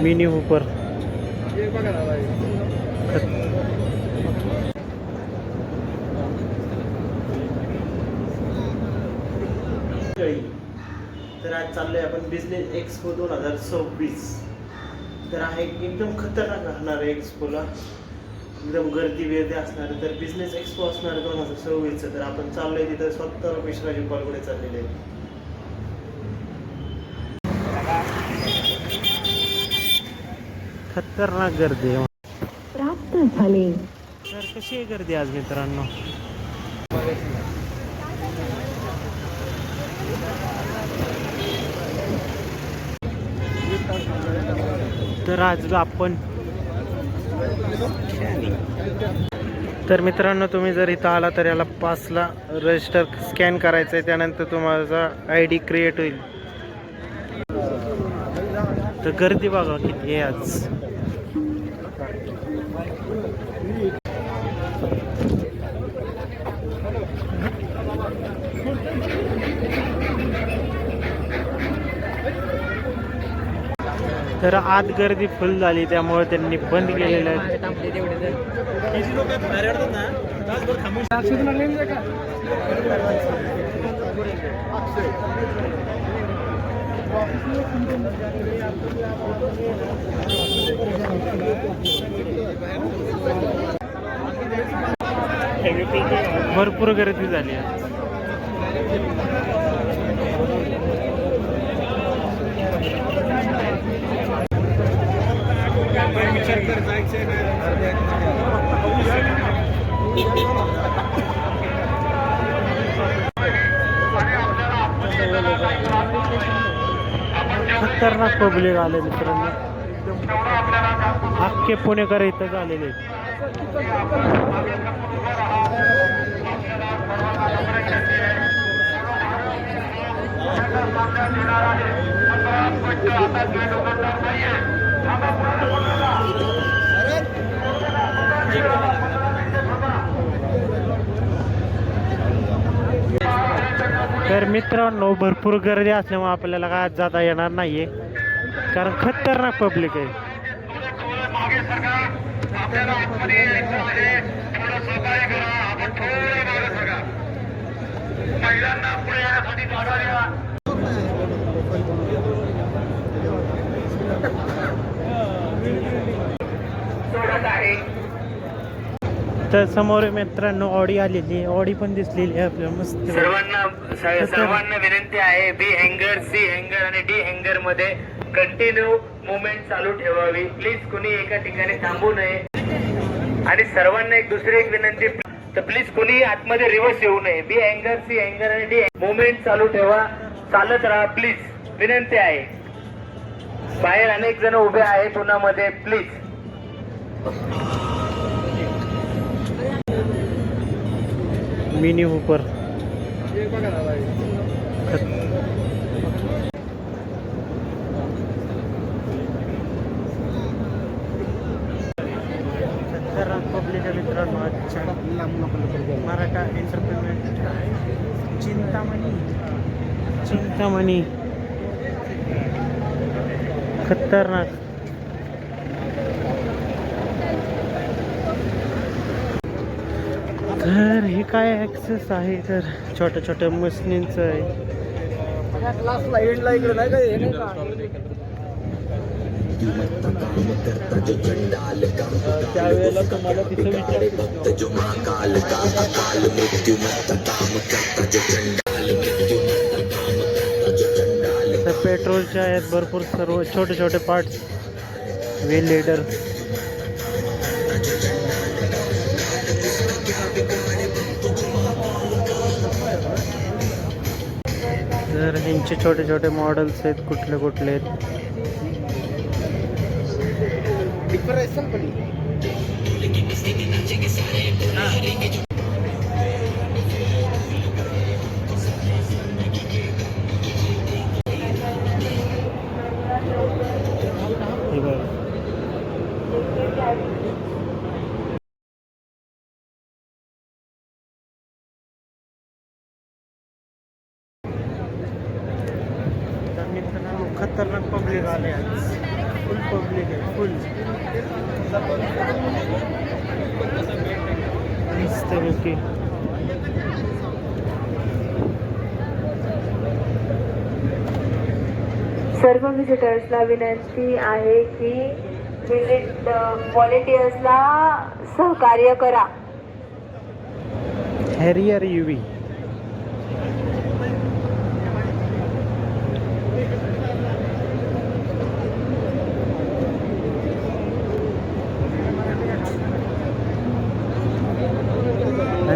Mini Hooper तर आज चाललोय आपण बिझनेस एक्सपो 2026. तर आहे एकदम खतरनाक राहणार आहे एक्सपोला, एकदम गर्दी वेर्दी असणार. तर बिझनेस एक्सपो असणार 2026. तर आपण चाललोय तिथं. स्वतः रमेश राजू पालगुडे चाललेले आहेत. खतरनाक गर्दी प्राप्त झाले. तर कशी आहे गर्दी आज मित्रांनो? तर आज आपण तर मित्रांनो, तुम्ही जर इथं आला तर याला पासला रजिस्टर स्कॅन करायचं आहे. त्यानंतर तुम्हाला ID क्रिएट होईल. तर गर्दी बघा किती आहे आज. तर आत गर्दी फुल झाली, त्यामुळे त्यांनी बंद केलेलं आहे. भरपूर गर्दी झाली आहे. खतरनाक पब्लिक आले मित्रांनो. अख्खे पुणेकर इथंच आलेले. तर मित्रांनो, भरपूर गर्दी असल्यामुळे आपल्याला काय जाता येणार नाहीये, कारण खतरनाक पब्लिक आहे. तर समोर मित्रांनो ऑडी आलेली. ऑडी पण दिसलेली आहे आपल्याला मस्त. सर्वांना विनंती आहे, बी हँगर, सी हँगर आणि डी हँगर मध्ये कंटिन्यू मुवमेंट चालू ठेवावी. प्लीज कुणी एका ठिकाणी थांबू नये. आणि सर्वांना एक दुसरी एक विनंती, तर प्लीज कुणी आतमध्ये रिवर्स येऊ नये. बी हँगर, सी हँगर आणि डी मुवमेंट चालू ठेवा. चालत राहा प्लीज, विनंती आहे. बाहेर अनेक जण उभे आहेत उन्हामध्ये, प्लीज. मिनी हुपर पब्लिक आहे मित्रांनो. अच्छा, मराठा एंटरटेनमेंट, चिंतामणी खतरनाक. तर हे काय ॲक्सेस आहे, तर छोट्या छोट्या मशीनींचं आहे. त्यावेळेला तुम्हाला तिथं विचारतो जो महाकाल का अकाल मृत्यू तर पेट्रोलच्या आहेत भरपूर सर्व छोटे छोटे पार्ट्स. व्हील लीडर, तर ह्यांचे छोटे छोटे मॉडेल्स आहेत, कुठले कुठले आहेत. हे बघा. खतरनाक पब्लिक आले आज, फुल पब्लिक आहे, फुल मस्तपैकी. सर्व व्हिजिटर्सला विनंती आहे की व्हॉलेंटियर्सला सहकार्य करा. हॅरियर युवी.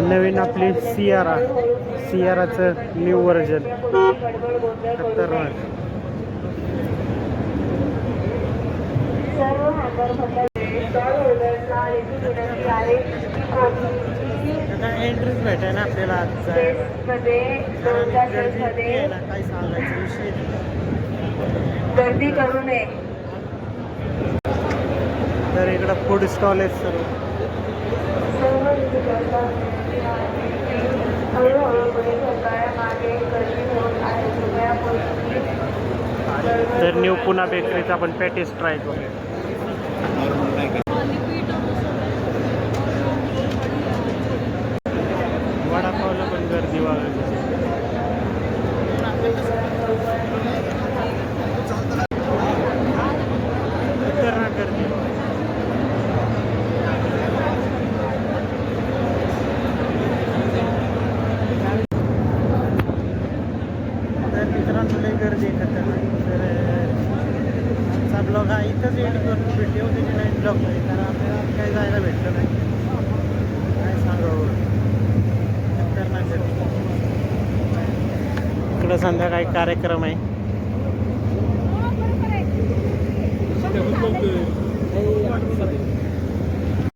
नवीन आपली सियाराचं न्यू व्हर्जन खतरनाक. सर्व हँगर स्टॉल होल्डर्सला विनंती आहे की कोणीही एंट्रीच भेटाय ना आपल्याला आज स्पेसमध्ये दोनच्या स्पेसमध्ये काय सांगायचं विषय गर्दी करू नये. तर इकडं फूड स्टॉल आहेत सर्व. सर्व व्हिजिटर्सला विनंती आहे की हळूहळू पुढे मागे गर्दी होत आहे. कृपया तर न्यू पुणा बेकरीचा आपण पॅटीस ट्राय करू. वडापावला पण गर्दी वाढली. खतरनाक गर्दी. तर मित्रांनो लई गर्दी आहे खतरनाक. तर आजचा ब्लॉग हा इथंच एंड करून भेटले होते की नाही ब्लॉग नाही, कारण आपल्याला काही जायला भेटलं नाही. काय सांगावं, खतरनाक गर्दी. इकडं संध्याकाळी कार्यक्रम आहे.